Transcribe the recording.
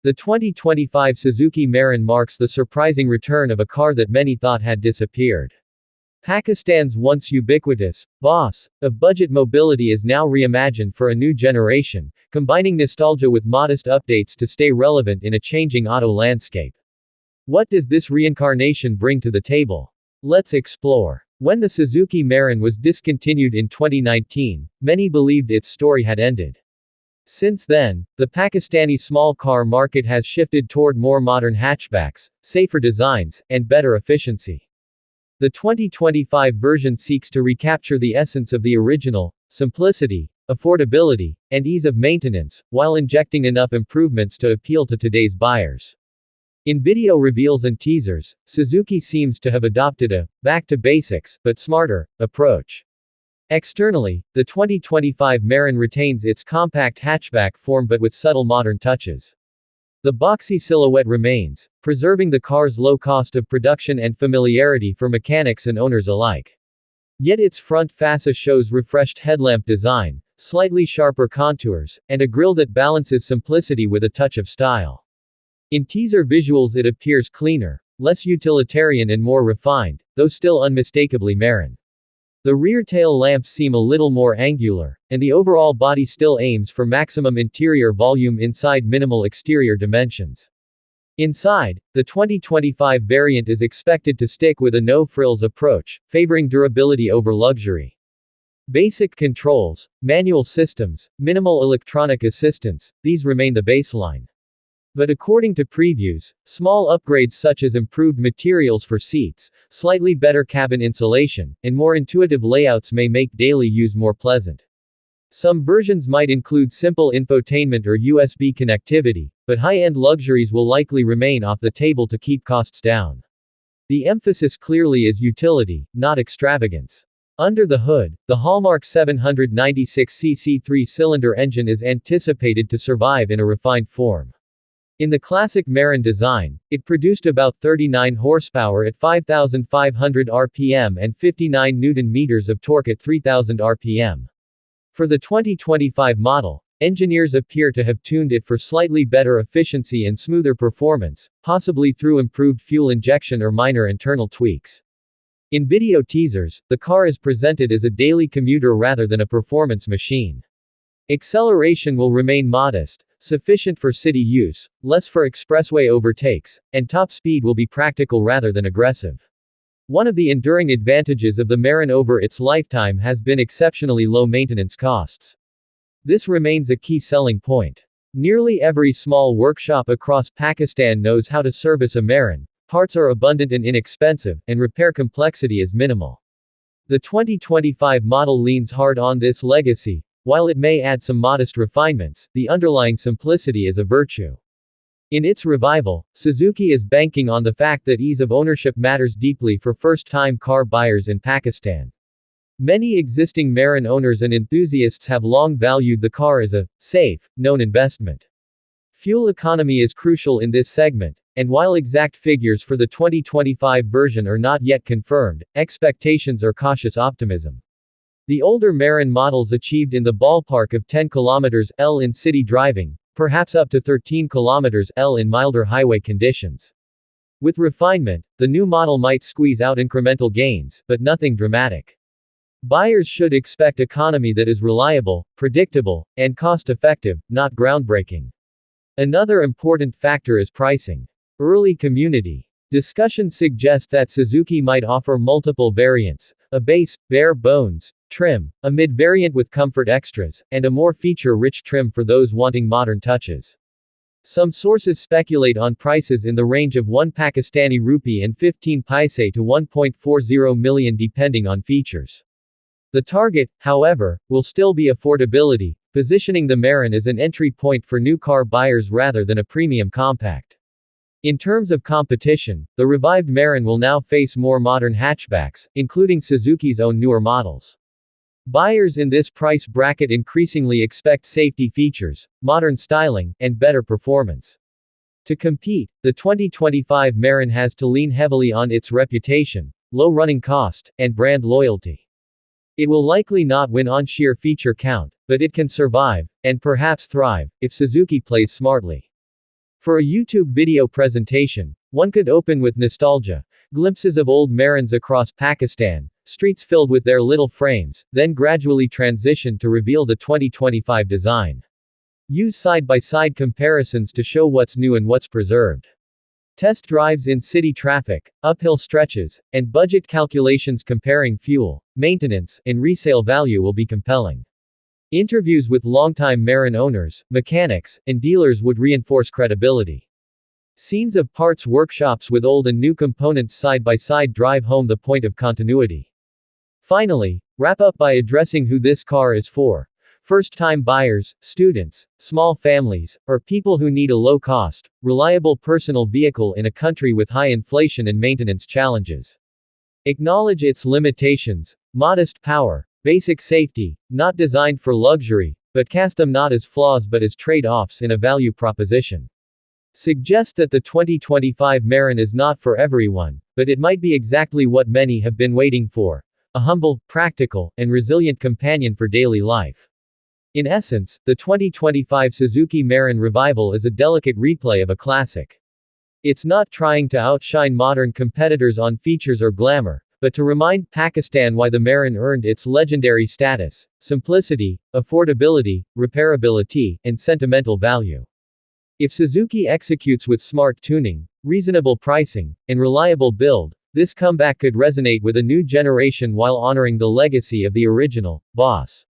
The 2025 Suzuki Mehran marks the surprising return of a car that many thought had disappeared. Pakistan's once ubiquitous boss of budget mobility is now reimagined for a new generation, combining nostalgia with modest updates to stay relevant in a changing auto landscape. What does this reincarnation bring to the table? Let's explore. When the Suzuki Mehran was discontinued in 2019, many believed its story had ended. Since then, the Pakistani small car market has shifted toward more modern hatchbacks, safer designs, and better efficiency. The 2025 version seeks to recapture the essence of the original: simplicity, affordability, and ease of maintenance, while injecting enough improvements to appeal to today's buyers. In video reveals and teasers, Suzuki seems to have adopted a back to basics, but smarter approach. Externally, the 2025 Mehran retains its compact hatchback form but with subtle modern touches. The boxy silhouette remains, preserving the car's low cost of production and familiarity for mechanics and owners alike. Yet its front fascia shows refreshed headlamp design, slightly sharper contours, and a grille that balances simplicity with a touch of style. In teaser visuals it appears cleaner, less utilitarian and more refined, though still unmistakably Mehran. The rear tail lamps seem a little more angular, and the overall body still aims for maximum interior volume inside minimal exterior dimensions. Inside, the 2025 variant is expected to stick with a no-frills approach, favoring durability over luxury. Basic controls, manual systems, minimal electronic assistance, these remain the baseline. But according to previews, small upgrades such as improved materials for seats, slightly better cabin insulation, and more intuitive layouts may make daily use more pleasant. Some versions might include simple infotainment or USB connectivity, but high-end luxuries will likely remain off the table to keep costs down. The emphasis clearly is utility, not extravagance. Under the hood, the hallmark 796cc three-cylinder engine is anticipated to survive in a refined form. In the classic Mehran design, it produced about 39 horsepower at 5,500 rpm and 59 Nm of torque at 3,000 rpm. For the 2025 model, engineers appear to have tuned it for slightly better efficiency and smoother performance, possibly through improved fuel injection or minor internal tweaks. In video teasers, the car is presented as a daily commuter rather than a performance machine. Acceleration will remain modest, sufficient for city use, less for expressway overtakes, and top speed will be practical rather than aggressive. One of the enduring advantages of the Mehran over its lifetime has been exceptionally low maintenance costs. This remains a key selling point. Nearly every small workshop across Pakistan knows how to service a Mehran, parts are abundant and inexpensive, and repair complexity is minimal. The 2025 model leans hard on this legacy. While it may add some modest refinements, the underlying simplicity is a virtue. In its revival, Suzuki is banking on the fact that ease of ownership matters deeply for first-time car buyers in Pakistan. Many existing Mehran owners and enthusiasts have long valued the car as a safe, known investment. Fuel economy is crucial in this segment, and while exact figures for the 2025 version are not yet confirmed, expectations are cautious optimism. The older Mehran models achieved in the ballpark of 10 km/h in city driving, perhaps up to 13 km/h in milder highway conditions. With refinement, the new model might squeeze out incremental gains, but nothing dramatic. Buyers should expect economy that is reliable, predictable, and cost-effective, not groundbreaking. Another important factor is pricing. Early community discussion suggests that Suzuki might offer multiple variants: a base, bare bones trim, a mid-variant with comfort extras, and a more feature-rich trim for those wanting modern touches. Some sources speculate on prices in the range of 1 Pakistani rupee and 15 paise to 1.40 million depending on features. The target, however, will still be affordability, positioning the Mehran as an entry point for new car buyers rather than a premium compact. In terms of competition, the revived Mehran will now face more modern hatchbacks, including Suzuki's own newer models. Buyers in this price bracket increasingly expect safety features, modern styling, and better performance. To compete, the 2025 Mehran has to lean heavily on its reputation, low running cost, and brand loyalty. It will likely not win on sheer feature count, but it can survive, and perhaps thrive, if Suzuki plays smartly. For a YouTube video presentation, one could open with nostalgia, glimpses of old Mehrans across Pakistan, streets filled with their little frames, then gradually transition to reveal the 2025 design. Use side-by-side comparisons to show what's new and what's preserved. Test drives in city traffic, uphill stretches, and budget calculations comparing fuel, maintenance, and resale value will be compelling. Interviews with longtime Mehran owners, mechanics, and dealers would reinforce credibility. Scenes of parts workshops with old and new components side by side drive home the point of continuity. Finally, wrap up by addressing who this car is for. First-time buyers, students, small families, or people who need a low-cost, reliable personal vehicle in a country with high inflation and maintenance challenges. Acknowledge its limitations: modest power, basic safety, not designed for luxury, but cast them not as flaws but as trade-offs in a value proposition. Suggest that the 2025 Mehran is not for everyone, but it might be exactly what many have been waiting for: a humble, practical, and resilient companion for daily life. In essence, the 2025 Suzuki Mehran revival is a delicate replay of a classic. It's not trying to outshine modern competitors on features or glamour, but to remind Pakistan why the Mehran earned its legendary status: simplicity, affordability, repairability, and sentimental value. If Suzuki executes with smart tuning, reasonable pricing, and reliable build, this comeback could resonate with a new generation while honoring the legacy of the original boss.